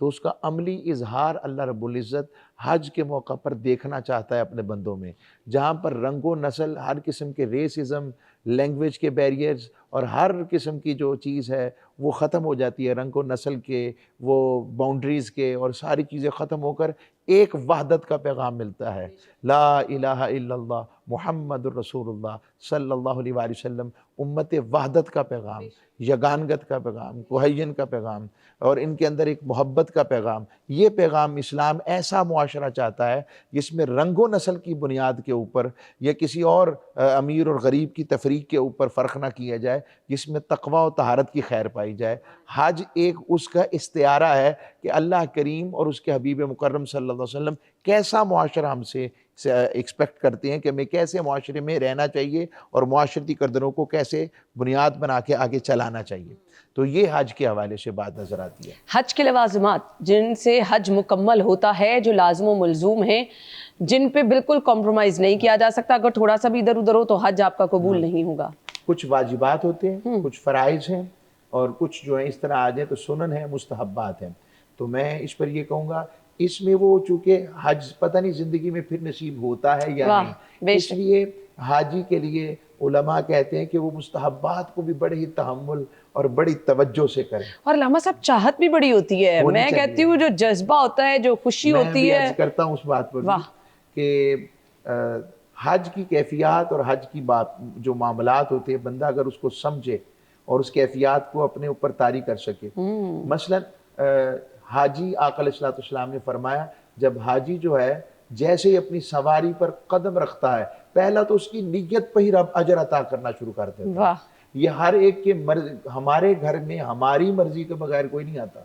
تو اس کا عملی اظہار اللہ رب العزت حج کے موقع پر دیکھنا چاہتا ہے اپنے بندوں میں، جہاں پر رنگ و نسل، ہر قسم کے ریسزم، لینگویج کے بیریئرز اور ہر قسم کی جو چیز ہے وہ ختم ہو جاتی ہے، رنگ و نسل کے، وہ باؤنڈریز کے، اور ساری چیزیں ختم ہو کر ایک وحدت کا پیغام ملتا ہے، لا الہ الا اللہ محمد الرسول اللہ صلی اللہ علیہ وآلہ وسلم، امت وحدت کا پیغام، یگانگت کا پیغام، کوہین کا پیغام، اور ان کے اندر ایک محبت کا پیغام۔ یہ پیغام اسلام ایسا معاشرہ چاہتا ہے جس میں رنگ و نسل کی بنیاد کے اوپر یا کسی اور امیر اور غریب کی تفریق کے اوپر فرق نہ کیا جائے، جس میں تقوی و طہارت کی خیر پائی جائے۔ حج ایک اس کا استعارہ ہے کہ اللہ کریم اور اس کے حبیب مکرم صلی اللہ علیہ وسلم کیسا معاشرہ ہم سے ایکسپیکٹ کرتے ہیں، کہ ہمیں کیسے معاشرے میں رہنا چاہیے اور معاشرتی قدروں کو کیسے بنیاد بنا کے آگے چلانا چاہیے۔ تو یہ حج کے حوالے سے بات نظر آتی ہے۔ حج کے لوازمات جن سے حج مکمل ہوتا ہے، جو لازم و ملزوم ہیں، جن پہ بالکل کمپرومائز نہیں کیا جا سکتا، اگر تھوڑا سا بھی ادھر ادھر ہو تو حج آپ کا قبول نہیں ہوگا۔ کچھ واجبات ہوتے ہیں، کچھ فرائض ہیں، اور کچھ جو ہیں اس طرح آ جائیں تو سنن ہیں، مستحبات ہیں۔ تو میں اس پر یہ کہوں گا، اس میں وہ چونکہ حج پتہ نہیں زندگی میں پھر نصیب ہوتا ہے یا نہیں، اس لیے حاجی کے لیے علماء کہتے ہیں کہ وہ مستحبات کو بھی بڑے ہی تحمل اور بڑی توجہ سے کریں۔ اور علامہ صاحب چاہت بھی بڑی ہوتی ہے، میں کہتی ہوں جو جذبہ ہوتا ہے، جو خوشی ہوتی ہے۔ میں بھی عرض کرتا ہوں اس بات پر بھی کہ حج کی کیفیات اور حج کی بات جو معاملات ہوتے ہیں، بندہ اگر اس کو سمجھے اور اس کیفیات کو اپنے اوپر طاری کر سکے۔ مثلا حاجی آقا علیہ الصلوۃ والسلام نے فرمایا، جب حاجی جو ہے جیسے ہی اپنی سواری پر قدم رکھتا ہے، پہلا تو اس کی نیت پہ ہی رب اجر عطا کرنا شروع کر دیتا ہے۔ یہ ہر ایک کے ہمارے گھر میں ہماری مرضی کے بغیر کوئی نہیں آتا،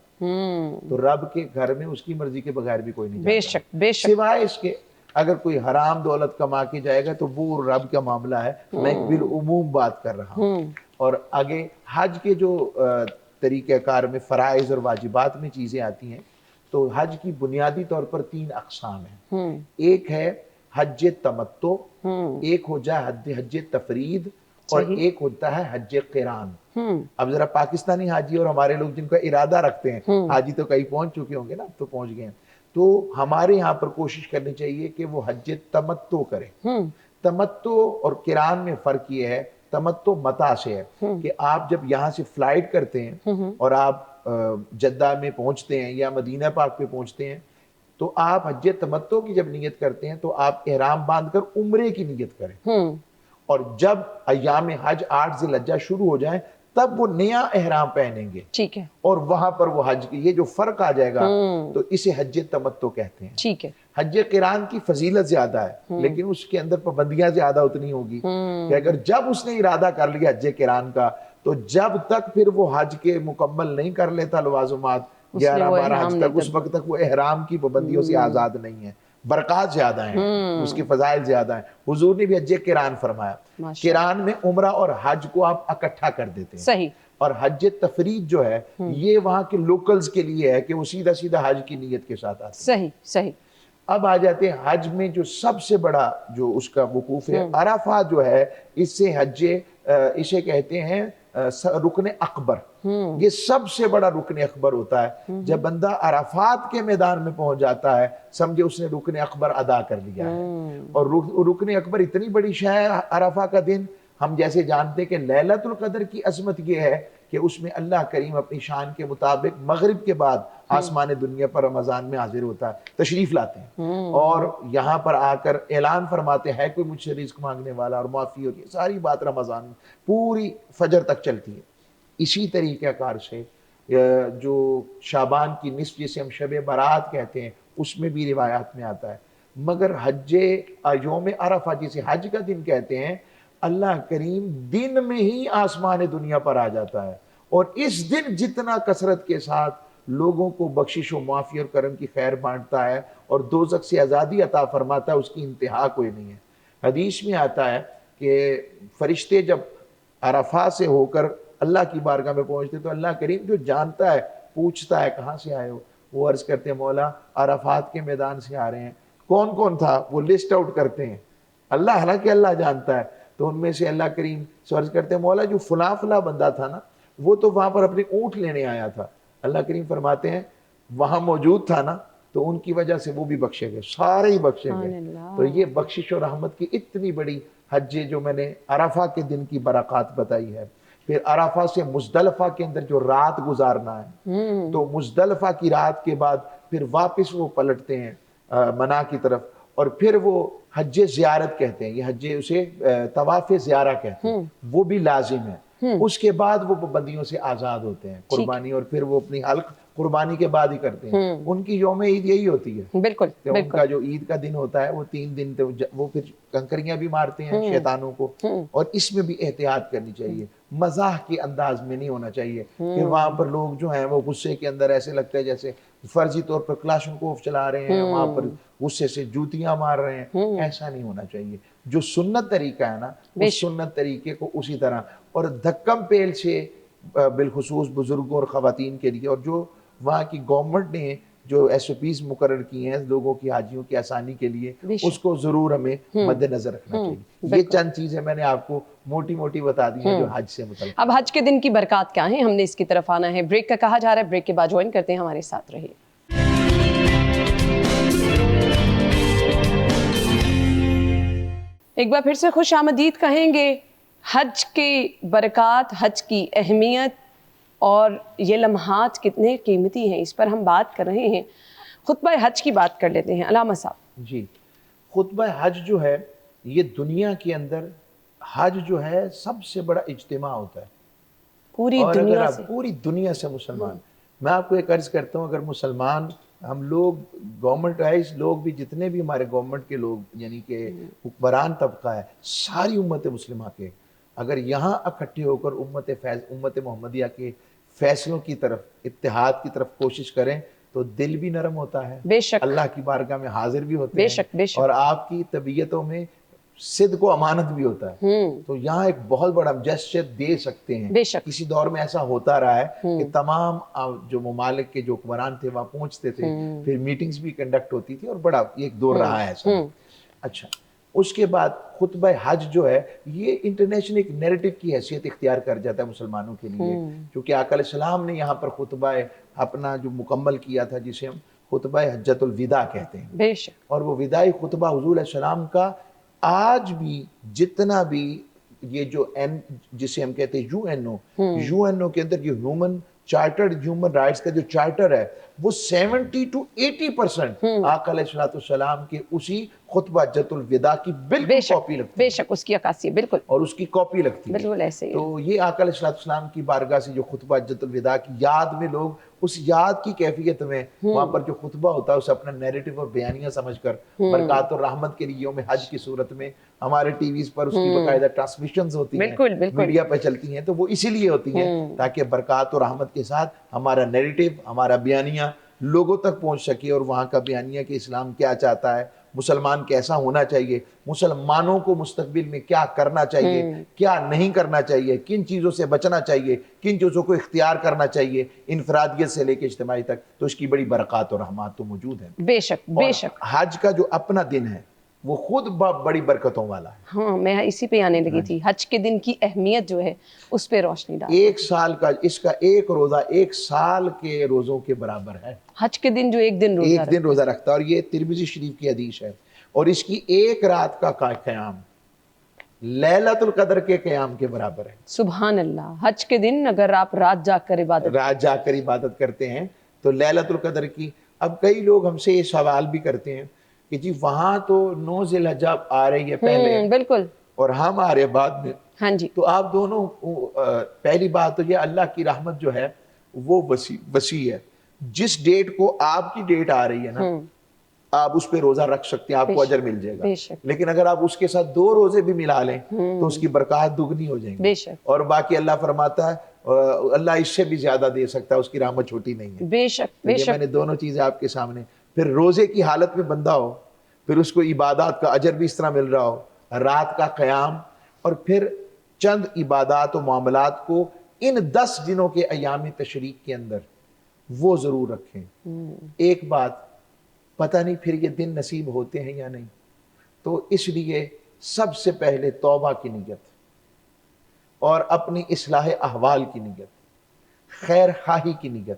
تو رب کے گھر میں اس کی مرضی کے بغیر بھی کوئی نہیں جاتا۔ بے شک بے شک۔ سوائے اس کے اگر کوئی حرام دولت کما کے جائے گا تو وہ رب کا معاملہ ہے، میں ایک بالعموم بات کر رہا ہوں۔ اور آگے حج کے جو طریقہ کار میں فرائض اور واجبات میں چیزیں آتی ہیں، تو حج کی بنیادی طور پر 3 اقسام ہیں۔ ایک ہے حج تمتع، ایک ہو جائے حج تفرید، اور ایک ہوتا ہے حج قران۔ اب ذرا پاکستانی حاجی اور ہمارے لوگ جن کا ارادہ رکھتے ہیں، حاجی تو کئی پہنچ چکے ہوں گے نا، تو پہنچ گئے ہیں، تو ہمارے یہاں پر کوشش کرنی چاہیے کہ وہ حج تمتع کریں۔ تمتع اور قران میں فرق یہ ہے، تمتع متاع سے ہے کہ آپ جب یہاں سے فلائٹ کرتے ہیں اور آپ جدہ میں پہنچتے ہیں یا مدینہ پاک پہ پہنچتے ہیں، تو آپ حج تمتع کی جب نیت کرتے ہیں تو آپ احرام باندھ کر عمرے کی نیت کریں، اور جب ایام حج 8 ذی الحجہ شروع ہو جائیں تب وہ نیا احرام پہنیں گے، ٹھیک ہے، اور وہاں پر وہ حج کی یہ جو فرق آ جائے گا تو اسے حج تمتع کہتے ہیں۔ ٹھیک ہے۔ حج قران کی فضیلت زیادہ ہے، لیکن اس کے اندر پابندیاں زیادہ اتنی ہوگی کہ اگر جب اس نے ارادہ کر لیا حج قران کا، تو جب تک پھر وہ حج کے مکمل نہیں کر لیتا لوازمات 11-12 حج تک، اس وقت تک وہ احرام کی پابندیوں سے آزاد نہیں ہے۔ برکات زیادہ ہیں، اس کے فضائل زیادہ ہیں۔ حضور نے بھی حج قران فرمایا، قران میں عمرہ اور حج کو آپ اکٹھا کر دیتے ہیں۔ صحیح۔ اور حج تفرید جو ہے یہ وہاں کے لوکلز کے لیے ہے کہ وہ سیدھا سیدھا حج کی نیت کے ساتھ آتے ہیں۔ صحیح صحیح۔ اب آ جاتے ہیں حج میں جو سب سے بڑا جو اس کا وقوف ہے، عرفہ جو ہے، اس سے حج اسے کہتے ہیں رکن اکبر۔ یہ سب سے بڑا رکن اکبر ہوتا ہے۔ جب بندہ عرفات کے میدان میں پہنچ جاتا ہے، سمجھے اس نے رکن اکبر ادا کر لیا ہے۔ اور رکن اکبر اتنی بڑی شے ہے عرفہ کا دن، ہم جیسے جانتے کہ لیلۃ القدر کی عظمت یہ ہے کہ اس میں اللہ کریم اپنی شان کے مطابق مغرب کے بعد آسمان دنیا پر رمضان میں حاضر ہوتا ہے، تشریف لاتے ہیں، اور یہاں پر آ کر اعلان فرماتے ہیں کوئی مجھ سے رزق مانگنے والا، اور معافی ہوتی ہے۔ ساری بات رمضان میں پوری فجر تک چلتی ہے۔ اسی طریقہ کار سے جو شعبان کی نصف جسے ہم شب برات کہتے ہیں، اس میں بھی روایات میں آتا ہے۔ مگر حج یوم عرفہ جسے حج کا دن کہتے ہیں، اللہ کریم دن میں ہی آسمان دنیا پر آ جاتا ہے، اور اس دن جتنا کثرت کے ساتھ لوگوں کو بخشش و معافی اور کرم کی خیر بانٹتا ہے اور دوزخ سے آزادی عطا فرماتا ہے، اس کی انتہا کوئی نہیں ہے۔ حدیث میں آتا ہے کہ فرشتے جب عرفہ سے ہو کر اللہ کی بارگاہ میں پہنچتے تو اللہ کریم جو جانتا ہے پوچھتا ہے کہاں سے آئے ہو؟ وہ عرض کرتے ہیں مولا عرفات کے میدان سے آ رہے ہیں۔ کون کون تھا؟ وہ لسٹ آؤٹ کرتے ہیں، اللہ حالانکہ اللہ جانتا ہے، تو ان میں سے اللہ کریم سے عرض کرتے ہیں مولا جو فلاں فلاں بندہ تھا نا، وہ تو وہاں پر اپنے اونٹ لینے آیا تھا۔ اللہ کریم فرماتے ہیں وہاں موجود تھا نا تو ان کی وجہ سے وہ بھی بخشے گئے، سارے ہی بخشے سبحان گئے۔ اللہ۔ تو یہ بخشش و رحمت کی اتنی بڑی حج جو میں نے عرفہ کے دن کی برکات بتائی ہے، پھر عرفہ سے مزدلفہ کے اندر جو رات گزارنا ہے، تو مزدلفہ کی رات کے بعد پھر واپس وہ پلٹتے ہیں منا کی طرف، اور پھر وہ حج زیارت کہتے ہیں، یہ حج اسے طواف زیارہ کہتے ہیں، وہ بھی لازم ہے۔ اس کے بعد وہ پابندیوں سے آزاد ہوتے ہیں، قربانی، اور پھر وہ اپنی حلق قربانی کے بعد ہی کرتے ہیں۔ ان کی یوم عید یہی ہوتی ہے بالکل کہ ان کا جو عید کا دن ہوتا ہے وہ 3 دن وہ پھر کنکریاں بھی مارتے ہیں شیطانوں کو، اور اس میں بھی احتیاط کرنی چاہیے، مزاح کے انداز میں نہیں ہونا چاہیے کہ وہاں پر لوگ جو ہیں وہ غصے کے اندر ایسے لگتا ہے جیسے فرضی طور پر کلاشنکوف چلا رہے ہیں، وہاں پر غصے سے جوتیاں مار رہے ہیں، ایسا نہیں ہونا چاہیے۔ جو سنت طریقہ ہے نا اس سنت طریقے کو اسی طرح، اور دھکم پیل سے بالخصوص بزرگوں اور خواتین کے لیے، اور جو وہاں کی گورنمنٹ نے جو ایس او پیز مقرر کی ہیں لوگوں کی حاجیوں کی آسانی کے لیے، اس کو ضرور ہمیں مد نظر رکھنا چاہیے۔ یہ چند چیزیں میں نے آپ کو موٹی موٹی بتا دی ہیں جو حج سے متعلق۔ اب حج کے دن کی برکات کیا ہیں، ہم نے اس کی طرف آنا ہے، بریک کا کہا جا رہا ہے، بریک کے بعد جوائن کرتے ہیں، ہمارے ساتھ رہیے۔ ایک بار پھر سے خوش آمدید کہیں گے۔ حج کی برکات، حج کی اہمیت اور یہ لمحات کتنے قیمتی ہیں، اس پر ہم بات کر رہے ہیں۔ خطبہ حج کی بات کر لیتے ہیں علامہ صاحب۔ جی، خطبہ حج جو ہے یہ دنیا کے اندر حج جو ہے سب سے بڑا اجتماع ہوتا ہے، پوری اور اگر دنیا آپ سے پوری دنیا سے مسلمان، میں آپ کو ایک عرض کرتا ہوں، اگر مسلمان ہم لوگ گورنمنٹ رائز لوگ بھی جتنے بھی ہمارے گورنمنٹ کے لوگ یعنی کہ حکمران طبقہ ہے، ساری امت مسلمہ کے اگر یہاں اکٹھے ہو کر امت محمدیہ کے فیصلوں کی طرف، اتحاد کی طرف کوشش کریں تو دل بھی نرم ہوتا ہے، بے شک، اللہ کی بارگاہ میں حاضر بھی ہوتے بے ہیں، شک، بے شک، اور آپ کی طبیعتوں میں صدق و امانت بھی ہوتا ہے۔ تو یہاں ایک بہت بڑا جسچر دے سکتے ہیں۔ بے شک، کسی دور میں ایسا ہوتا رہا ہے کہ تمام جو ممالک کے جو حکمران تھے وہاں پہنچتے تھے، پھر میٹنگز بھی کنڈکٹ ہوتی تھی، اور بڑا ایک دور رہا ہے ایسا۔ اچھا، اس کے بعد خطبہ حج جو ہے یہ انٹرنیشنل ایک نیریٹو کی حیثیت اختیار کر جاتا ہے مسلمانوں کے لیے، کیونکہ آقا علیہ السلام نے یہاں پر خطبہ اپنا جو مکمل کیا تھا جسے ہم خطبہ حجۃ الوداع کہتے ہیں، بے شک، اور وہ وداعی خطبہ حضور علیہ السلام کا آج بھی جتنا بھی یہ جو جسے ہم کہتے ہیں یو این او کے اندر جو چارٹرڈ ہیومن رائٹس کا جو چارٹر ہے وہ 70 to 80% آقا علیہ السلام کے اسی خطبہ حجۃ الوداع کی بالکل کاپی لگتی ہے، بے شک اس کی عکاسی، بالکل، اور اس کی کاپی لگتی ہے، بالکل ایسے ہی۔ تو یہ آقا علیہ السلام کی بارگاہ سے جو خطبہ حجۃ الوداع کی یاد میں لوگ اس یاد کی کیفیت میں وہاں پر جو خطبہ ہوتا ہے اسے اپنا نیریٹو اور بیانیہ سمجھ کر برکات اور رحمت کے لیے یوم حج کی صورت میں ہمارے ٹی ویز پر اس کی باقاعدہ ٹرانسمیشنز ہوتی ہیں، میڈیا پہ چلتی ہیں، تو وہ اسی لیے ہوتی ہیں تاکہ برکات اور رحمت کے ساتھ ہمارا نیریٹو، ہمارا بیانیہ لوگوں تک پہنچ سکے، اور وہاں کا بیانیہ کہ اسلام کیا چاہتا ہے، مسلمان کیسا ہونا چاہیے، مسلمانوں کو مستقبل میں کیا کرنا چاہیے، کیا نہیں کرنا چاہیے، کن چیزوں سے بچنا چاہیے، کن چیزوں کو اختیار کرنا چاہیے، انفرادیت سے لے کے اجتماعی تک، تو اس کی بڑی برکات اور رحمات تو موجود ہیں۔ بے شک، بے شک۔ حج کا جو اپنا دن ہے وہ خود بڑی برکتوں والا ہے۔ ہاں، میں اسی پہ آنے لگی تھی، حج کے دن کی اہمیت جو ہے اس پہ روشنی ڈال۔ ایک سال کا اس کا ایک روزہ 1 سال کے روزوں کے برابر ہے۔ حج کے دن جو ایک دن روزہ رکھتا ہے، اور یہ ترمذی شریف کی حدیث ہے، اور اس کی ایک رات کا قیام لیلۃ القدر کے قیام کے برابر ہے۔ سبحان اللہ، حج کے دن اگر آپ رات جاگ کر عبادت کرتے ہیں تو لیلۃ القدر کی، اب کئی لوگ ہم سے یہ سوال بھی کرتے ہیں کہ جی وہاں تو 9 ذی الحجہ آ رہی ہے پہلے، بالکل، اور ہم آ رہے بعد میں، ہاں جی، تو آپ دونوں، پہلی بات تو یہ اللہ کی رحمت جو ہے وہ وسیع ہے، جس ڈیٹ کو آپ کی ڈیٹ آ رہی ہے نا آپ اس پہ روزہ رکھ سکتے ہیں، آپ کو اجر مل جائے گا، لیکن اگر آپ اس کے ساتھ 2 روزے بھی ملا لیں تو اس کی برکات دگنی ہو جائیں گی، اور باقی اللہ فرماتا ہے اللہ اس سے بھی زیادہ دے سکتا ہے، اس کی رحمت چھوٹی نہیں ہے۔ بے شک، بے شک، میں نے دونوں چیزیں آپ کے سامنے، پھر روزے کی حالت میں بندہ ہو، پھر اس کو عبادات کا اجر بھی اس طرح مل رہا ہو، رات کا قیام، اور پھر چند عبادات و معاملات کو ان 10 دنوں کے ایام تشریق کے اندر وہ ضرور رکھیں۔ ایک بات پتہ نہیں پھر یہ دن نصیب ہوتے ہیں یا نہیں، تو اس لیے سب سے پہلے توبہ کی نیت اور اپنی اصلاح احوال کی نیت، خیر خواہی کی نیت،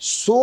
100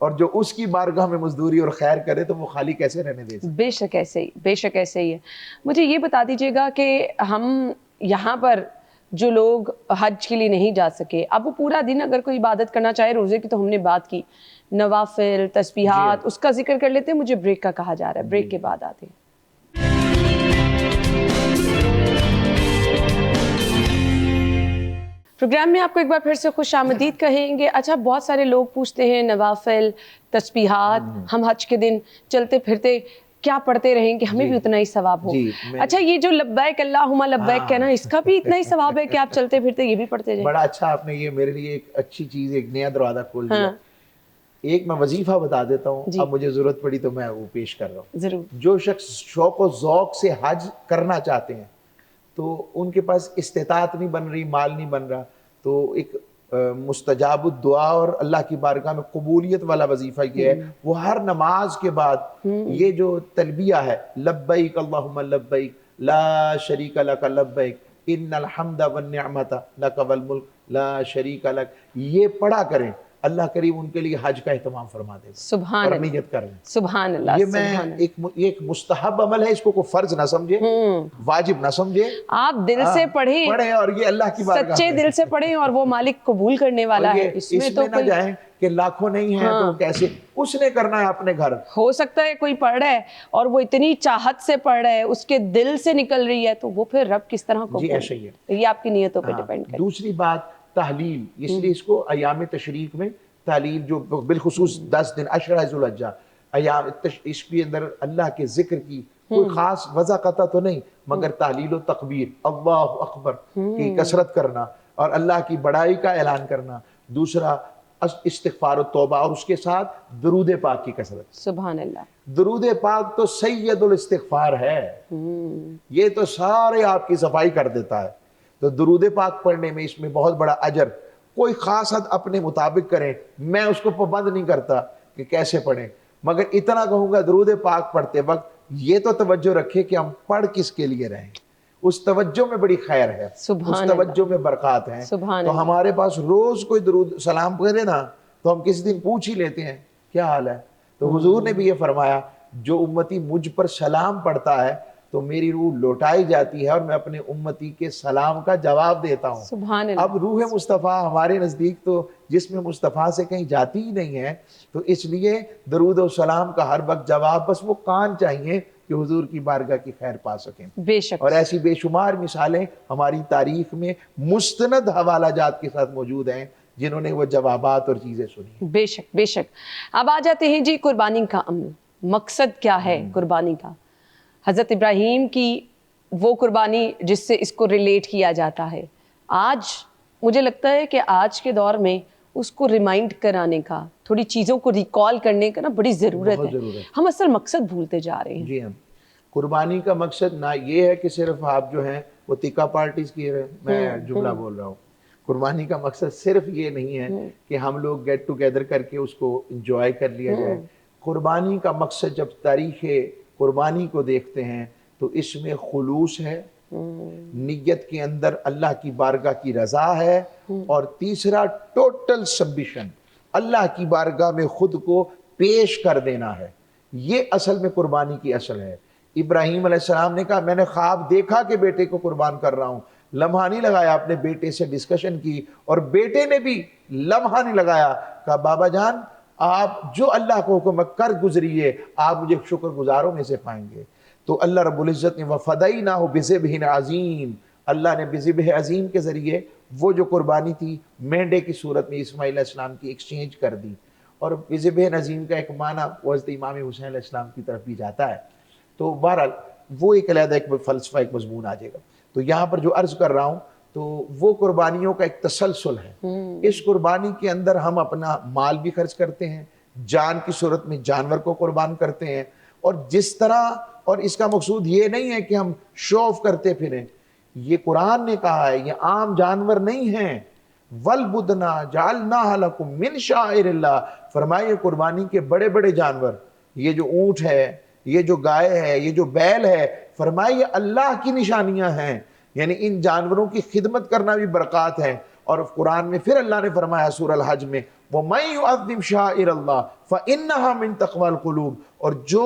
اور جو اس کی بارگاہ میں مزدوری اور خیر کرے تو وہ خالی کیسے رہنے دے سکتے؟ بے شک ایسے ہی، بے شک ایسے ہی ہے. مجھے یہ بتا دیجیے گا کہ ہم یہاں پر جو لوگ حج کے لیے نہیں جا سکے، اب وہ پورا دن اگر کوئی عبادت کرنا چاہے، روزے کی تو ہم نے بات کی، نوافل، تسبیحات، اس کا ذکر کر لیتے ہیں. مجھے بریک کا کہا جا رہا ہے، بریک کے بعد آتے ہیں. پروگرام میں آپ کو ایک بار پھر سے خوش آمدید کہیں گے. اچھا، بہت سارے لوگ پوچھتے ہیں نوافل، تسبیحات ہم حج کے دن چلتے پھرتے کیا پڑھتے رہیں گے ہمیں بھی اتنا ہی ثواب ہو. اچھا، یہ جو لبیک اللہم لبیک کہنا، اس کا بھی اتنا ہی ثواب ہے کہ آپ چلتے پھرتے یہ بھی پڑھتے جائیں؟ بڑا اچھا آپ نے یہ میرے لیے ایک اچھی چیز، ایک نیا دروازہ کھول دیا. ایک میں وظیفہ بتا دیتا ہوں، اب مجھے ضرورت پڑی تو میں وہ پیش کر رہا ہوں. ضرور. جو شخص شوق و ذوق سے حج کرنا چاہتے ہیں تو ان کے پاس استطاعت نہیں بن رہی، مال نہیں بن رہا، تو ایک مستجاب الدعا اور اللہ کی بارگاہ میں قبولیت والا وظیفہ یہ ہے، وہ ہر نماز کے بعد یہ جو تلبیہ ہے، لبیک اللہم لبیک لا شریک لک لبیک ان الحمد والنعمت لک والملک لا شریک لک، یہ پڑھا کریں. اللہ کریم ان کے لیے حج کا اہتمام فرما دے. سبحان اور نیت کر لیں. سبحان اللہ. یہ میں ایک مستحب عمل ہے، اس کو کوئی فرض نہ سمجھے، واجب نہ سمجھے. آپ دل سے پڑھیں اور یہ اللہ کی بارگاہ سچے دل سے پڑھیں، اور وہ مالک قبول کرنے والا ہے. اس میں تو نہ جائیں کہ لاکھوں نہیں ہیں تو کیسے، اس نے کرنا ہے اپنے گھر. ہو سکتا ہے کوئی پڑھ رہا ہے اور وہ اتنی چاہت سے پڑھ رہا ہے، اس کے دل سے نکل رہی ہے، تو وہ پھر رب کس طرح قبول ایسا ہی ہے. یہ آپ کی نیتوں پہ ڈیپینڈ کرے. دوسری بات تحلیل، اس لیے اس کو ایام تشریق میں تحلیل، جو بالخصوص 10 دن عشرہ ذو الحجہ ایام، اس کے اندر اللہ کے ذکر کی کوئی خاص وضع قطع تو نہیں، مگر تحلیل و تکبیر، اللہ اکبر کی کثرت کرنا اور اللہ کی بڑائی کا اعلان کرنا. دوسرا استغفار و توبہ، اور اس کے ساتھ درود پاک کی کثرت. سبحان اللہ. درود پاک تو سید الاستغفار ہے، یہ تو سارے آپ کی صفائی کر دیتا ہے. تو درود پاک پڑھنے میں اس میں بہت بڑا اجر. کوئی خاص حد اپنے مطابق کریں، میں اس کو پابند نہیں کرتا کہ کیسے پڑھیں، مگر اتنا کہوں گا درود پاک پڑھتے وقت یہ تو توجہ رکھے کہ ہم پڑھ کس کے لیے رہیں. اس توجہ میں بڑی خیر ہے، اس توجہ میں برکات ہیں. تو ہمارے پاس روز کوئی درود سلام کرے نا تو ہم کسی دن پوچھ ہی لیتے ہیں کیا حال ہے. تو حضور نے بھی یہ فرمایا، جو امتی مجھ پر سلام پڑھتا ہے تو میری روح لوٹائی جاتی ہے اور میں اپنے امتی کے سلام کا جواب دیتا ہوں. سبحان اللہ. اب روح مصطفیٰ ہمارے نزدیک تو جسم مصطفیٰ سے کہیں جاتی ہی نہیں ہے، تو اس لیے درود و سلام کا ہر وقت جواب، بس وہ کان چاہیے کہ حضور کی بارگاہ کی خیر پا سکیں. بے شک. اور ایسی بے شمار مثالیں ہماری تاریخ میں مستند حوالہ جات کے ساتھ موجود ہیں جنہوں نے وہ جوابات اور چیزیں سنی. بے شک بے شک. اب آ جاتے ہیں جی قربانی کا عمل. مقصد کیا ہے قربانی کا؟ حضرت ابراہیم کی وہ قربانی جس سے اس کو ریلیٹ کیا جاتا ہے، آج مجھے لگتا ہے کہ آج کے دور میں اس کو ریمائنڈ کرانے کا، تھوڑی چیزوں کو ریکال کرنے کا نا بڑی ضرورت ہے. ہم اصل مقصد بھولتے جا رہے ہیں. جی ہم قربانی کا مقصد نہ یہ ہے کہ صرف آپ جو ہیں وہ تکا پارٹیز کی رہے، میں جملہ بول رہا ہوں. قربانی کا مقصد صرف یہ نہیں ہے کہ ہم لوگ گیٹ ٹوگیدر کر کے اس کو انجوائے کر لیا جائے. قربانی کا مقصد جب تاریخ قربانی کو دیکھتے ہیں تو اس میں خلوص ہے، نیت کے اندر اللہ کی بارگاہ کی رضا ہے، اور تیسرا ٹوٹل سبمیشن، اللہ کی بارگاہ میں خود کو پیش کر دینا ہے. یہ اصل میں قربانی کی اصل ہے. ابراہیم علیہ السلام نے کہا میں نے خواب دیکھا کہ بیٹے کو قربان کر رہا ہوں، لمحہ نہیں لگایا، اپنے بیٹے سے ڈسکشن کی، اور بیٹے نے بھی لمحہ نہیں لگایا، کہا بابا جان آپ جو اللہ کو حکم کر گزریے، آپ مجھے شکر گزاروں میں سے پائیں گے. تو اللہ رب العزت نے وَفَدَيْنَاهُ بِذِبْحٍ عَظِيمٍ، اللہ نے بذبح عظیم کے ذریعے وہ جو قربانی تھی مینڈے کی صورت میں اسماعیل علیہ السلام کی ایکسچینج کر دی. اور بذبح عظیم کا ایک معنی وہ حضرت امام حسین علیہ السلام کی طرف بھی جاتا ہے. تو بہرحال وہ ایک علیحدہ ایک فلسفہ، ایک مضمون آ جائے گا. تو یہاں پر جو عرض کر رہا ہوں تو وہ قربانیوں کا ایک تسلسل ہے. اس قربانی کے اندر ہم اپنا مال بھی خرچ کرتے ہیں، جان کی صورت میں جانور کو قربان کرتے ہیں، اور جس طرح، اور اس کا مقصود یہ نہیں ہے کہ ہم شو آف کرتے پھریں. یہ قرآن نے کہا ہے یہ عام جانور نہیں ہیں. وَالْبُدْنَا جَعَلْنَاهَا لَكُم مِّن شَعَائِرِ اللَّهِ، فرمائے قربانی کے بڑے بڑے جانور، یہ جو اونٹ ہے، یہ جو گائے ہے، یہ جو بیل ہے، فرمائے یہ اللہ کی نشانیاں ہیں. یعنی ان جانوروں کی خدمت کرنا بھی برکات ہے، اور قرآن میں پھر اللہ نے فرمایا سورہ الحج میں وَمَن يُعَظِّمْ شَعَائِرَ اللَّهِ فَإِنَّهَا مِن تَقْوَى الْقُلُوبِ، اور جو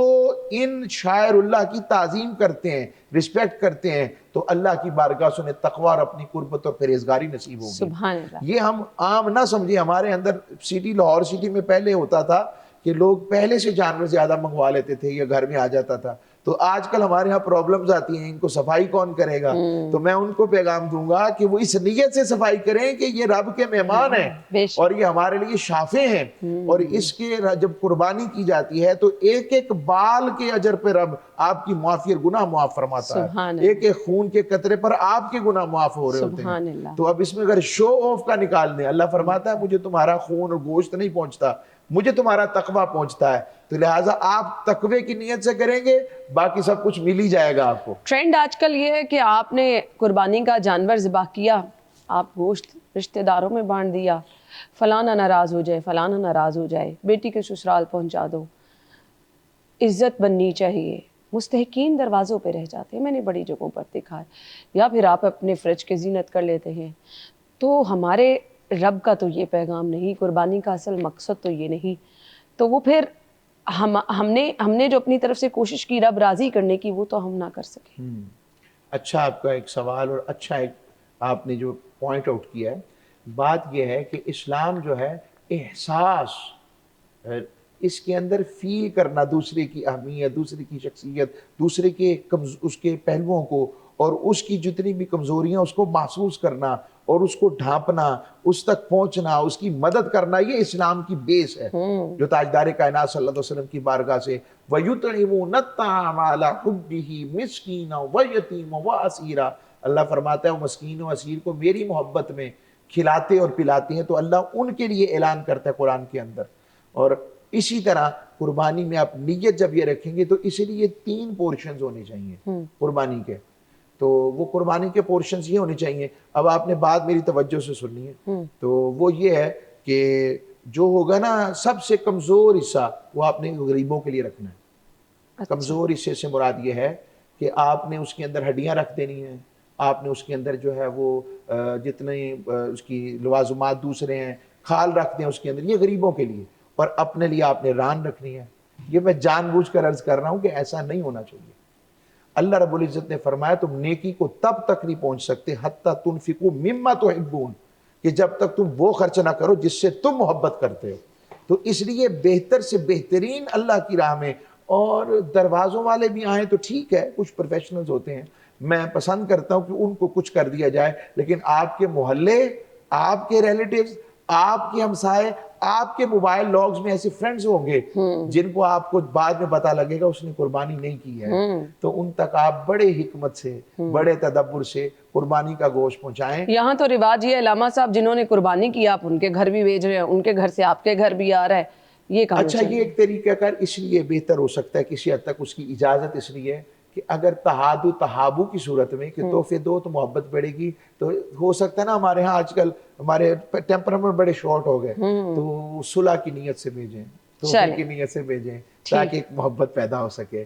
ان شاعر اللہ کی تعظیم کرتے ہیں، رسپیکٹ کرتے ہیں، تو اللہ کی بارگاہ سے انہیں تقوی اور اپنی قربت اور پرہیزگاری نصیب ہوگی۔ سبحان اللہ۔ یہ ہم عام نہ سمجھیں، ہمارے اندر سٹی لاہور سٹی میں پہلے ہوتا تھا کہ لوگ پہلے سے جانور زیادہ منگوا لیتے تھے یا گھر میں آ جاتا تھا، تو آج کل ہمارے ہاں پرابلمز آتی ہیں، ان کو صفائی کون کرے گا؟ تو میں ان کو پیغام دوں گا کہ وہ اس نیت سے صفائی کریں کہ یہ رب کے مہمان ہیں اور یہ ہمارے لیے شافع ہیں، اور اس کے جب قربانی کی جاتی ہے تو ایک ایک بال کے اجر پہ رب آپ کی معافی اور گناہ معاف فرماتا ہے، ایک ایک خون کے قطرے پر آپ کے گناہ معاف ہو رہے ہوتے ہیں۔ تو اب اس میں اگر شو آف کا نکال دیں، اللہ فرماتا ہے مجھے تمہارا خون اور گوشت نہیں پہنچتا، مجھے تمہارا تقوی پہنچتا ہے، تو لہٰذا آپ تقوی کی نیت سے کریں گے، باقی سب کچھ مل ہی جائے گا آپ کو۔ ٹرینڈ آج کل یہ ہے کہ آپ نے قربانی کا جانور ذبح کیا، آپ گوشت رشتہ داروں میں بانٹ دیا، فلانا ناراض ہو جائے، فلانا ناراض ہو جائے، بیٹی کے سسرال پہنچا دو۔ عزت بننی چاہیے، مستحقین دروازوں پہ رہ جاتے ہیں، میں نے بڑی جگہوں پر دیکھا ہے، یا پھر آپ اپنے فرج کی زینت کر لیتے ہیں۔ تو ہمارے رب کا تو یہ پیغام نہیں، قربانی کا اصل مقصد تو یہ نہیں، تو وہ پھر ہم نے جو اپنی طرف سے کوشش کی رب راضی کرنے کی، وہ تو ہم نہ کر سکے۔ اچھا آپ کا ایک سوال اور اچھا ایک آپ نے جو پوائنٹ آؤٹ کیا ہے، بات یہ ہے کہ اسلام جو ہے احساس، اس کے اندر فیل کرنا دوسرے کی اہمیت، دوسرے کی شخصیت، دوسرے کے اس کے پہلوؤں کو اور اس کی جتنی بھی کمزوریاں اس کو محسوس کرنا اور اس کو ڈھانپنا، اس تک پہنچنا، اس کی مدد کرنا، یہ اسلام کی بیس ہے جو تاجدار کائنات صلی اللہ علیہ وسلم کی بارگاہ سے وَيُطْعِمُونَ الطَّعَامَ عَلَىٰ حُبِّهِ مِسْكِينًا وَيَتِيمًا وَأَسِيرًا، اللہ فرماتا ہے وہ مسکین و اسیر کو میری محبت میں کھلاتے اور پلاتے ہیں، تو اللہ ان کے لیے اعلان کرتا ہے قرآن کے اندر۔ اور اسی طرح قربانی میں آپ نیت جب یہ رکھیں گے تو اسی لیے 3 پورشنز ہونے چاہیے قربانی کے، تو وہ قربانی کے پورشنز یہ ہونے چاہیے۔ اب آپ نے بات میری توجہ سے سننی ہے، تو وہ یہ ہے کہ جو ہوگا نا سب سے کمزور حصہ وہ آپ نے غریبوں کے لیے رکھنا ہے۔ کمزور حصے سے مراد یہ ہے کہ آپ نے اس کے اندر ہڈیاں رکھ دینی ہیں، آپ نے اس کے اندر جو ہے وہ جتنے اس کی لوازمات دوسرے ہیں کھال رکھ دیں اس کے اندر، یہ غریبوں کے لیے، اور اپنے لیے آپ نے ران رکھنی ہے۔ یہ میں جان بوجھ کر عرض کر رہا ہوں کہ ایسا نہیں ہونا چاہیے۔ اللہ رب العزت نے فرمایا تم نیکی کو تب تک نہیں پہنچ سکتے حتی تنفقوا مما تحبون، کہ جب تک تم وہ خرچ نہ کرو جس سے تم محبت کرتے ہو۔ تو اس لیے بہتر سے بہترین اللہ کی راہ میں، اور دروازوں والے بھی آئیں تو ٹھیک ہے، کچھ پروفیشنلز ہوتے ہیں، میں پسند کرتا ہوں کہ ان کو کچھ کر دیا جائے، لیکن آپ کے محلے، آپ کے ریلیٹیوز، آپ کے ہمسائے، آپ کے موبائل لاگز میں ایسے فرینڈز ہوں گے جن کو آپ کو بعد میں پتہ لگے گا اس نے قربانی نہیں کی ہے، تو ان تک آپ بڑے حکمت سے، بڑے تدبر سے قربانی کا گوشت پہنچائیں۔ یہاں تو رواج یہ علامہ صاحب جنہوں نے قربانی کی آپ ان کے گھر بھی بھیج رہے ہیں، ان کے گھر سے آپ کے گھر بھی آ رہا ہے، یہ کام اچھا یہ ایک طریقہ کار اس لیے بہتر ہو سکتا ہے کسی حد تک، اس کی اجازت اس لیے کہ اگر تحادو تحابو کی صورت میں کہ تحفے دو تو محبت بڑھے گی، تو ہو سکتا ہے نا ہمارے ہاں آج کل ہمارے ٹیمپرامنٹ بڑے شارٹ ہو گئے، تو صلح کی نیت سے بھیجیں، تحفے کی نیت سے بھیجیں، تاکہ ایک محبت پیدا ہو سکے۔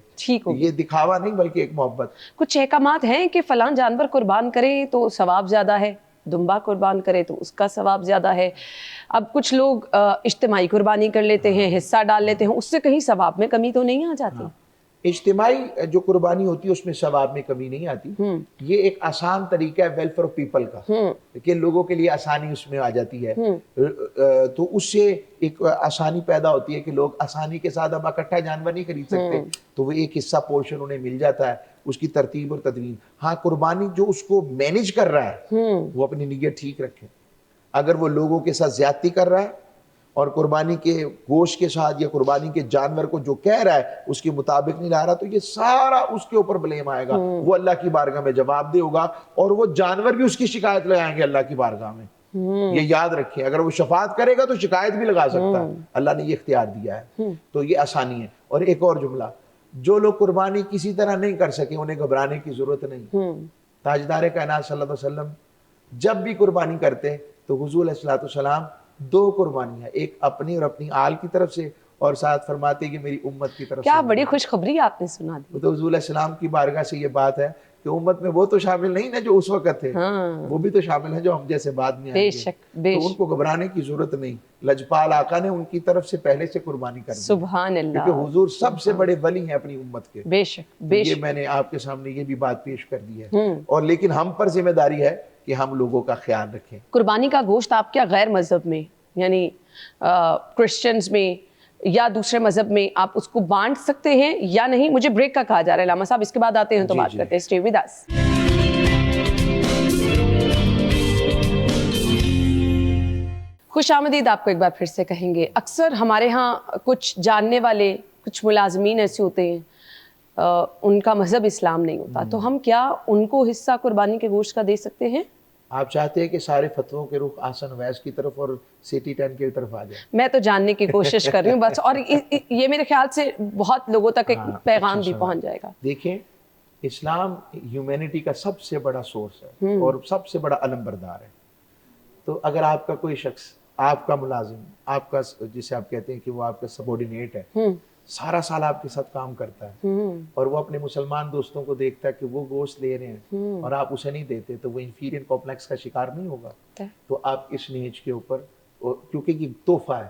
یہ دکھاوا نہیں بلکہ ایک محبت۔ کچھ احکامات ہیں کہ فلاں جانور قربان کرے تو ثواب زیادہ ہے، دمبا قربان کرے تو اس کا ثواب زیادہ ہے۔ اب کچھ لوگ اجتماعی قربانی کر لیتے ہیں، حصہ ڈال لیتے ہیں، اس سے کہیں ثواب میں کمی تو نہیں آ جاتی؟ اجتماعی جو قربانی ہوتی ہے اس میں ثواب میں کمی نہیں آتی، یہ ایک آسان طریقہ ہے ویلفیئر آف پیپل کا، کہ لوگوں کے لیے آسانی اس میں آ جاتی ہے، تو اس سے ایک آسانی پیدا ہوتی ہے کہ لوگ آسانی کے ساتھ اب اکٹھا جانور نہیں خرید سکتے، تو وہ ایک حصہ پورشن انہیں مل جاتا ہے، اس کی ترتیب اور تدوین۔ ہاں قربانی جو اس کو مینیج کر رہا ہے وہ اپنی نیت ٹھیک رکھے، اگر وہ لوگوں کے ساتھ زیادتی کر رہا ہے اور قربانی کے گوشت کے ساتھ یا قربانی کے جانور کو جو کہہ رہا ہے اس کے مطابق نہیں لا رہا، تو یہ سارا اس کے اوپر بلیم آئے گا، وہ اللہ کی بارگاہ میں جواب دہ ہوگا، اور وہ جانور بھی اس کی شکایت لگائیں گے اللہ کی بارگاہ میں۔ یہ یاد رکھیں، اگر وہ شفاعت کرے گا تو شکایت بھی لگا سکتا ہے، اللہ نے یہ اختیار دیا ہے، تو یہ آسانی ہے۔ اور ایک اور جملہ، جو لوگ قربانی کسی طرح نہیں کر سکے انہیں گھبرانے کی ضرورت نہیں۔ تاجدار کائنات صلی اللہ علیہ وسلم جب بھی قربانی کرتے تو حضور علیہ السلام 2 قربانیاں، ایک اپنی اور اپنی آل کی طرف سے، اور ساتھ فرماتے کہ میری امت کی طرف سے۔ کیا بڑی خوشخبری آپ نے سنا دی۔ تو حضور علیہ السلام کی بارگاہ سے یہ بات ہے کہ امت میں وہ تو شامل نہیں نا جو اس وقت تھے, وہ بھی تو شامل ہیں جو ہم جیسے بعد میں آئیں گے. تو ان کو گھبرانے کی ضرورت نہیں. لجپال آقا نے ان کی طرف سے پہلے سے قربانی کر دی, سبحان اللہ, کیونکہ حضور سب سے بڑے ولی ہیں اپنی امت کے. بے شک یہ میں نے آپ کے سامنے یہ بھی بات پیش کر دی ہے. اور لیکن ہم پر ذمہ داری ہے کہ ہم لوگوں کا خیال رکھیں. قربانی کا گوشت آپ کیا غیر مذہب میں یعنی کرسچنز میں یا دوسرے مذہب میں آپ اس کو بانٹ سکتے ہیں یا نہیں؟ مجھے بریک کا کہا جا رہا ہے لاما صاحب, اس کے بعد آتے ہیں تو بات کرتے ہیں. Stay with us. خوش آمدید آپ کو ایک بار پھر سے کہیں گے. اکثر ہمارے ہاں کچھ جاننے والے, کچھ ملازمین ایسے ہوتے ہیں ان کا مذہب اسلام نہیں ہوتا, تو ہم کیا ان کو حصہ قربانی کے گوشت کا دے سکتے ہیں؟ آپ چاہتے ہیں کہ سارے فتووں کے رخ آسن ویس کی طرف اور سٹی 10 کی طرف آ جائیں؟ میں تو جاننے کی کوشش کر رہی ہوں بس, اور یہ میرے خیال سے بہت لوگوں تک ایک پیغام بھی پہنچ جائے گا. دیکھیں, اسلام ہیومینٹی کا سب سے بڑا سورس ہے اور سب سے بڑا علم بردار ہے. تو اگر آپ کا کوئی شخص, آپ کا ملازم, آپ کا جسے آپ کہتے ہیں کہ وہ آپ کا سبورڈینیٹ ہے, سارا سال آپ کے ساتھ کام کرتا ہے اور وہ اپنے مسلمان دوستوں کو دیکھتا ہے کہ وہ گوشت لے رہے ہیں اور آپ اسے نہیں دیتے, تو وہ انفیریئر کمپلیکس کا شکار نہیں ہوگا؟ تو آپ اس نیج کے اوپر, کیونکہ یہ تحفہ ہے,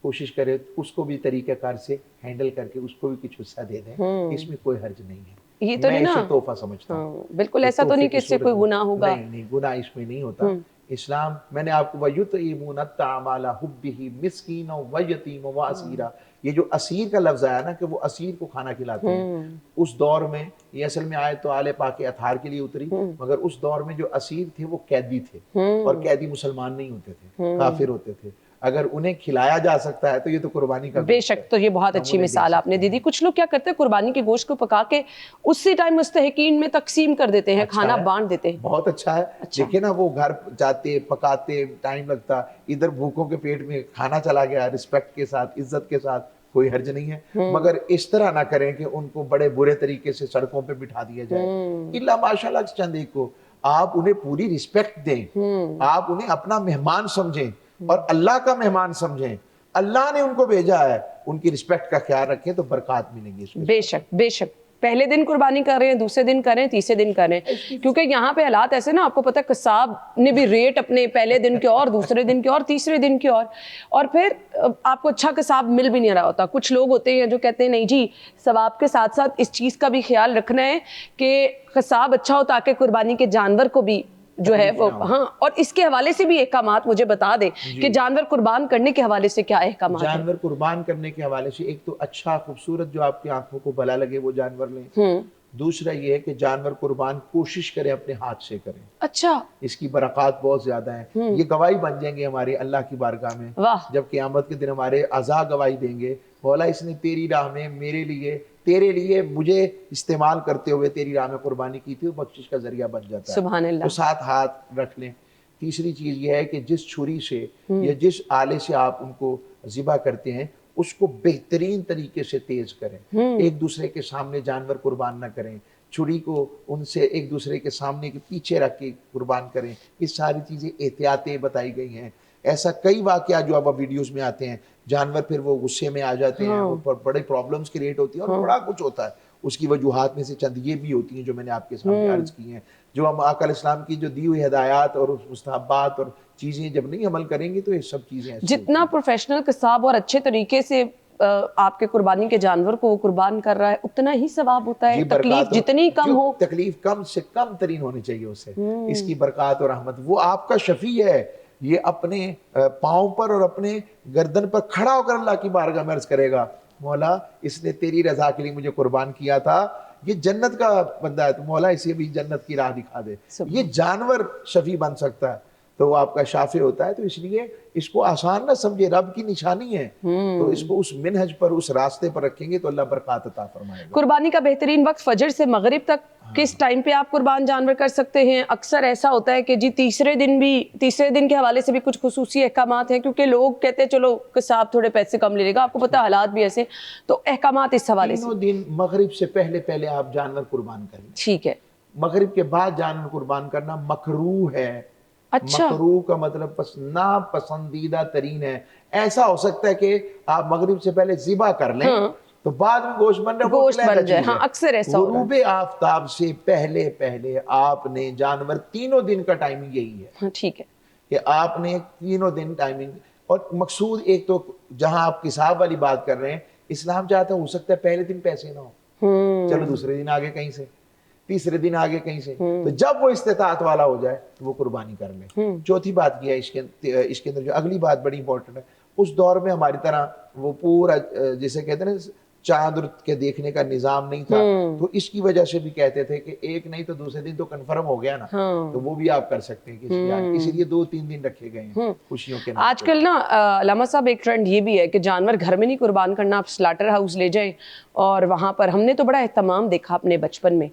کوشش کریں اس کو بھی طریقہ کار سے ہینڈل کر کے اس کو بھی کچھ حصہ دے دیں. اس میں کوئی حرج نہیں ہے. یہ تو میں نہیں اسے نا تحفہ سمجھتا ہوں. بالکل ایسا تو نہیں کہ اس سے کوئی گناہ ہوگا. نہیں, گناہ اس میں نہیں ہوتا. اسلام, میں نے آپ کو وَيُطْعِمُونَ الطَّعَامَ عَلَىٰ حُبِّهِ مِسْكِينًا وَيَتِيمًا وَأَسِيرًا, یہ جو اسیر کا لفظ آیا نا کہ وہ اسیر کو کھانا کھلاتے ہیں, اس دور میں یہ اصل میں آیت تو آل پاک اطہار کے لیے اتری, مگر اس دور میں جو اسیر تھے وہ قیدی تھے, اور قیدی مسلمان نہیں ہوتے تھے, کافر ہوتے تھے. اگر انہیں کھلایا جا سکتا ہے تو یہ تو قربانی کا بے شک. تو یہ بہت اچھی مثال آپ نے دی. کچھ لوگ کیا کرتے ہیں, قربانی کے گوشت کو پکا کے اسی ٹائم مستحقین میں تقسیم کر دیتے ہیں, کھانا بانٹ دیتے ہیں. بہت اچھا ہے. دیکھیں نا, وہ گھر جاتے, پکاتے, ٹائم لگتا, ادھر بھوکوں کے پیٹ میں کھانا چلا گیا, رسپیکٹ کے ساتھ, عزت کے ساتھ, کوئی حرج نہیں ہے. مگر اس طرح نہ کریں کہ ان کو بڑے برے طریقے سے سڑکوں پہ بٹھا دیا جائے. اللہ ماشاء اللہ چند ایک کو آپ انہیں پوری رسپیکٹ دیں, آپ انہیں اپنا مہمان سمجھیں اور اللہ کا مہمان سمجھیں. اللہ نے ان کو بھیجا ہے, ان کی رسپیکٹ کا خیال رکھیں تو برکات ملیں گی. بے شک, بے شک. پہلے دن قربانی کر رہے ہیں, دوسرے دن کر رہے ہیں, تیسرے دن کر رہے ہیں, کیونکہ یہاں پہ حالات ایسے نا, آپ کو پتہ ہے قصاب نے بھی ریٹ اپنے پہلے دن کے اور, دوسرے دن کے اور, تیسرے دن کے اور پھر آپ کو اچھا قصاب مل بھی نہیں رہا ہوتا. کچھ لوگ ہوتے ہیں جو کہتے ہیں نہیں جی, ثواب کے ساتھ ساتھ اس چیز کا بھی خیال رکھنا ہے کہ قصاب اچھا ہو تاکہ قربانی کے جانور کو بھی جو ہے وہ, ہاں. اور اس کے حوالے سے بھی احکامات مجھے بتا دیں کہ جانور قربان کرنے کے حوالے سے کیا احکامات ہیں. جانور قربان کرنے کے حوالے سے ایک تو اچھا خوبصورت جو آپ کی آنکھوں کو بھلا لگے وہ جانور لیں. دوسرا یہ ہے کہ جانور قربان کوشش کریں اپنے ہاتھ سے کریں. اچھا, اس کی برکات بہت زیادہ ہیں. یہ گواہی بن جائیں گے ہمارے اللہ کی بارگاہ میں. جب قیامت کے دن ہمارے اعضاء گواہی دیں گے, مولا اس نے تیری راہ میں میرے لیے, تیرے لیے, مجھے استعمال کرتے ہوئے تیری راہ میں قربانی کی تھی, وہ بخشش کا ذریعہ بن جاتا ہے. سبحان اللہ. تو ساتھ ہاتھ رکھ لیں. تیسری چیز یہ ہے کہ جس چھری سے یا جس آلے سے آپ ان کو ذبح کرتے ہیں اس کو بہترین طریقے سے تیز کریں. ایک دوسرے کے سامنے جانور قربان نہ کریں. چھری کو ان سے ایک دوسرے کے سامنے کے پیچھے رکھ کے قربان کریں. یہ ساری چیزیں احتیاطیں بتائی گئی ہیں. ایسا کئی واقعات جو اب ویڈیوز میں آتے ہیں, جانور پھر وہ غصے میں آ جاتے ہیں, اوپر بڑے پرابلمز کریٹ ہوتی ہیں اور بڑا کچھ ہوتا ہے. اس کی وجوہات میں سے چند یہ بھی ہوتی ہیں جو میں نے آپ کے سامنے عرض کی ہیں. جو ہم آقا علیہ السلام کی جو دی ہوئی ہدایات اور مستحبات اور چیزیں جب نہیں عمل کریں گے تو یہ سب چیزیں جتنا پروفیشنل قصاب اور اچھے طریقے سے آپ کے قربانی کے جانور کو قربان کر رہا ہے اتنا ہی ثواب ہوتا ہے. تکلیف جتنی کم ہو, تکلیف کم سے کم ترین ہونی چاہیے اسے. اس کی برکات اور رحمت, وہ آپ کا شفیع ہے. یہ اپنے پاؤں پر اور اپنے گردن پر کھڑا ہو کر اللہ کی بارگاہ میں عرض کرے گا, مولا اس نے تیری رضا کے لیے مجھے قربان کیا تھا, یہ جنت کا بندہ ہے, تو مولا اسے بھی جنت کی راہ دکھا دے. یہ جانور شفیع بن سکتا ہے تو وہ آپ کا شافع ہوتا ہے. تو اس لیے اس کو آسان نہ سمجھے, رب کی نشانی ہے. تو اس کو اس منہج پر, اس راستے پر رکھیں گے تو اللہ برکات عطا فرمائے گا. قربانی کا بہترین وقت فجر سے مغرب تک کس ٹائم پہ آپ قربان جانور کر سکتے ہیں؟ اکثر ایسا ہوتا ہے کہ جی تیسرے دن کے حوالے سے بھی کچھ خصوصی احکامات ہیں, کیونکہ لوگ کہتے ہیں چلو قصاب تھوڑے ایسے کم لے گا, آپ کو پتہ حالات بھی ایسے, تو احکامات اس حوالے سے. تینوں دن مغرب سے پہلے آپ جانور قربان کریں. ٹھیک ہے. مغرب کے بعد جانور قربان کرنا مکروہ ہے. اچھا, مکروہ کا مطلب ناپسندیدہ ترین ہے. ایسا ہو سکتا ہے کہ آپ مغرب سے پہلے ذبح کر لیں تو بعد میں گوشت بن رہا ہے، وہ گوشت علیحدہ بن جائے، چیز ہے۔ ہاں اکثر ایسا ہوتا ہے۔ غروب آفتاب سے پہلے پہلے آپ نے جانور تینوں دن کا ٹائمنگ یہی ہے ہاں ٹھیک ہے، کہ آپ نے تینوں دن ٹائمنگ، اور مقصود ایک تو جہاں آپ حساب والی بات کر رہے ہیں، اسلام چاہتا ہو سکتا ہے پہلے دن پیسے نہ ہو، چلو دوسرے دن آگے کہیں سے، تیسرے دن آگے کہیں سے، تو جب وہ استطاعت والا ہو جائے تو وہ قربانی کر لیں۔ چوتھی بات یہ ہے اس کے اندر جو اگلی بات بڑی امپورٹنٹ ہے، اس دور میں ہماری طرح وہ پورا جسے کہتے ہیں نا چاند کے دیکھنے کا نظام نہیں تھا، تو اس کی وجہ سے بھی کہتے تھے کہ ایک نہیں تو دوسرے دن تو کنفرم ہو گیا نا، تو وہ بھی آپ کر سکتے ہیں، اسی لیے 2-3 دن رکھے گئے ہیں خوشیوں کے نام۔ آج کل نا علامہ صاحب ایک ٹرینڈ یہ بھی ہے کہ جانور گھر میں نہیں قربان کرنا، آپ سلاٹر ہاؤس لے جائیں اور وہاں پر ہم نے تو بڑا اہتمام دیکھا اپنے بچپن میں،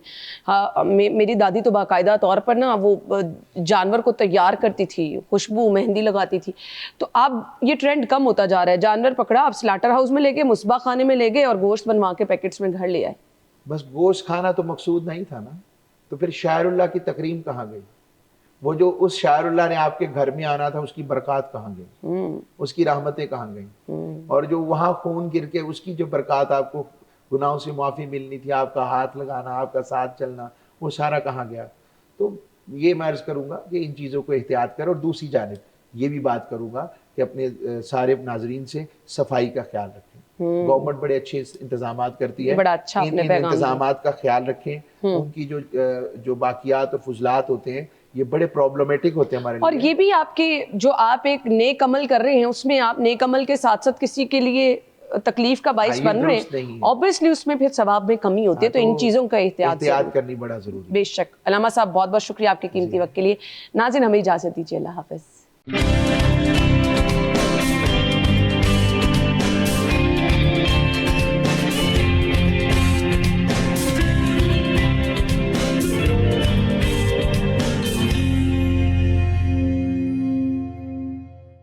میری دادی تو باقاعدہ طور پر نا وہ جانور کو تیار کرتی تھی، خوشبو مہندی لگاتی تھی، تو اب یہ ٹرینڈ کم ہوتا جا رہا ہے، جانور پکڑا آپ سلاٹر ہاؤس میں لے گئے، مصباح خانے میں لے گئے اور گوشت بنوا کے پیکٹس میں گھر لے آئے۔ بس گوشت کھانا تو مقصود نہیں تھا نا، تو پھر شاعر اللہ کی تکریم کہاں گئی؟ وہ جو اس شاعر اللہ نے آپ کے گھر میں آنا تھا، اس کی برکات کہاں گئی؟ اس کی رحمتیں کہاں گئیں؟ اور جو وہاں خون گر کے اس کی جو برکات آپ کو گناہوں سے معافی ملنی تھی، آپ کا ہاتھ لگانا، آپ کا ساتھ چلنا، وہ سارا کہاں گیا؟ تو یہ میں عرض کروں گا کہ ان چیزوں کو احتیاط کریں، اور دوسری جانب یہ بھی بات کروں گا کہ اپنے سارے ناظرین سے صفائی کا خیال رکھیں۔ گورنمنٹ بڑے اچھے انتظامات کرتی ہے، بڑا اچھا ان انتظامات کا خیال رکھیں، ان کی جو باقیات اور فضلات ہوتے ہیں یہ بڑے پرابلمٹک ہوتے ہیں ہمارے لیے۔ اور یہ بھی آپ کے جو آپ ایک نیک عمل کر رہے ہیں، اس میں آپ نیک عمل کے ساتھ ساتھ کسی کے لیے تکلیف کا باعث بن رہے ہیں، obviously اس میں پھر ثواب میں کمی ہوتی ہے، تو ان چیزوں کا احتیاط کرنی بڑا ضروری ہے۔ بے شک۔ علامہ صاحب بہت بہت شکریہ آپ کے قیمتی وقت کے لیے۔ ناظرین ہمیں اجازت دیجیے، اللہ حافظ۔